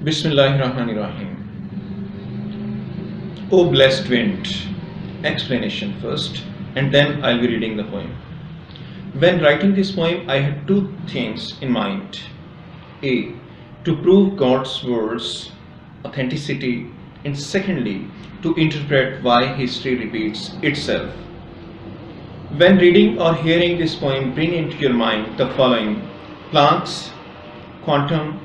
Bismillahirrahmanirrahim. O blessed wind. Explanation first, and then I'll be reading the poem. When writing this poem, I had two things in mind. A. To prove God's words' authenticity, and secondly, to interpret why history repeats itself. When reading or hearing this poem, bring into your mind the following: Planck's quantum,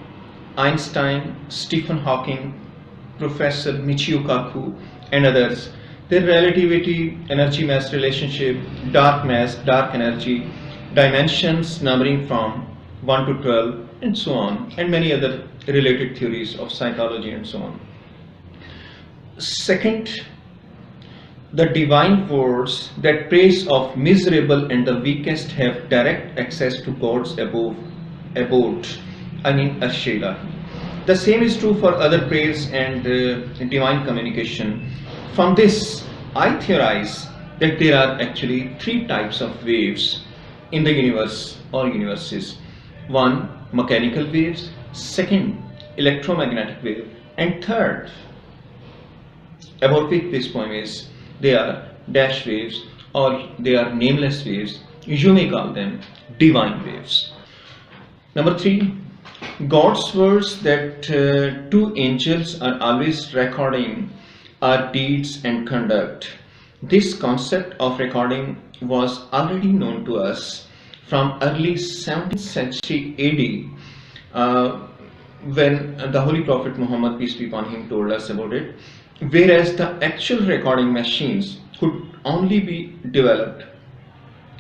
Einstein, Stephen Hawking, Professor Michio Kaku, and others, their relativity, energy-mass relationship, dark mass, dark energy, dimensions numbering from 1 to 12, and so on, and many other related theories of psychology and so on. Second, the divine words that praise of miserable and the weakest have direct access to God's abode, Ashela. The same is true for other praise and divine communication. From this, I theorize that there are actually three types of waves in the universe or universes. One, mechanical waves. Second, electromagnetic wave. And third, about which this poem is, they are dash waves or they are nameless waves. You may call them divine waves. Number three, God's words that two angels are always recording our deeds and conduct. This concept of recording was already known to us from early 17th century AD, when the Holy Prophet Muhammad, peace be upon him, told us about it, whereas the actual recording machines could only be developed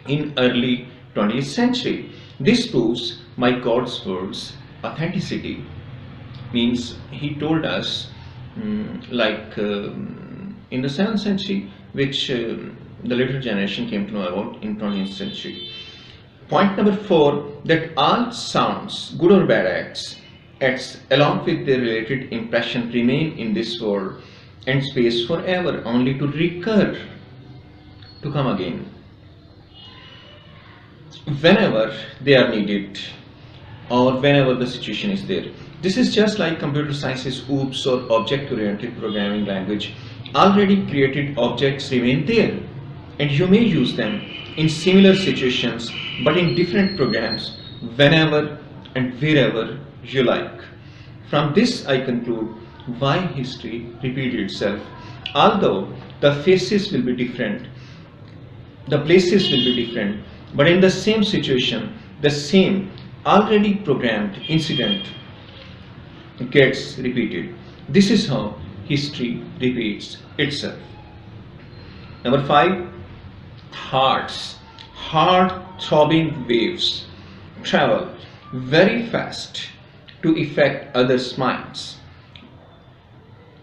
in early 20th century. This proves my God's words authenticity. Means he told us in the 7th century, which the later generation came to know about in 20th century. Point number 4, that all sounds, good or bad acts along with their related impression remain in this world and space forever, only to recur, to come again whenever they are needed or whenever the situation is there. This is just like computer science's OOPS or object-oriented programming language. Already created objects remain there and you may use them in similar situations but in different programs whenever and wherever you like. From this I conclude why history repeats itself. Although the faces will be different, the places will be different, but in the same situation, the same already programmed incident gets repeated. This is how history repeats itself. Number 5, hearts. Heart-throbbing waves travel very fast to affect others' minds.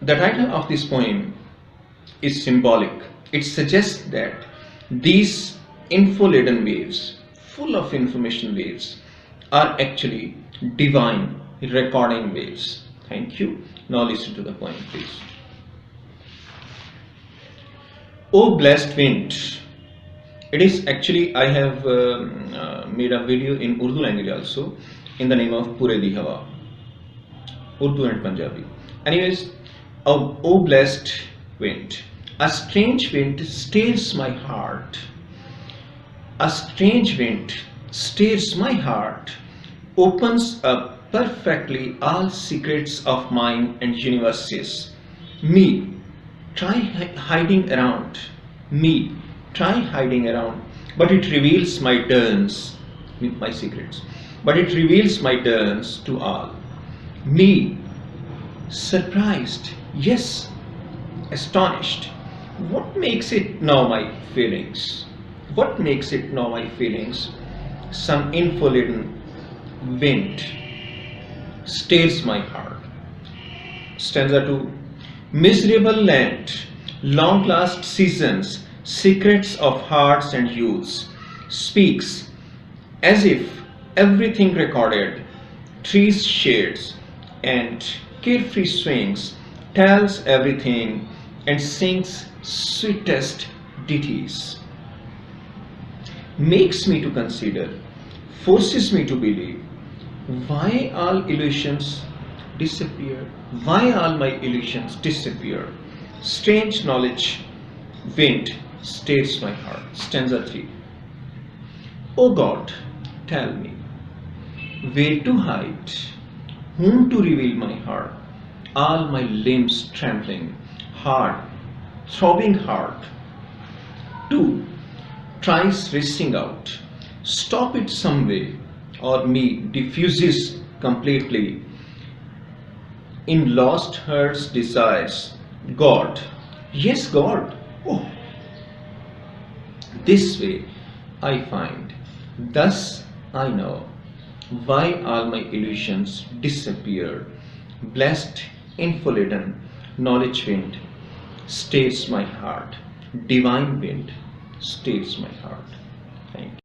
The title of this poem is symbolic. It suggests that these info-laden waves, full of information waves, are actually divine recording waves. Thank you. Now listen to the poem, please. O blessed wind. It is actually, I have made a video in Urdu language also in the name of Pure Di Hawa, Urdu and Punjabi. Anyways, O blessed wind. A strange wind stirs my heart. A strange wind stirs my heart, opens up perfectly all secrets of mind and universes. Me, try hiding around. Me, try hiding around. But it reveals my turns, my secrets. But it reveals my turns to all. Me, surprised, yes, astonished. What makes it know my feelings? What makes it know my feelings? Some info-laden wind stirs my heart. Stanza 2. Miserable land, long-last seasons, secrets of hearts and youths, speaks as if everything recorded, trees shades and carefree swings, tells everything and sings sweetest ditties. Makes me to consider, forces me to believe, why all illusions disappear? Why all my illusions disappear? Strange knowledge, wind, stays my heart. Stanza 3. O God, tell me, where to hide, whom to reveal my heart, all my limbs trembling, heart, throbbing heart. 2. Tries racing out, stop it some way, or me diffuses completely in lost heart's desires. God, yes, God, oh, this way I find, thus I know why all my illusions disappear. Blessed, infolidan, knowledge wind, stays my heart. Divine wind, stays my heart. Thank you.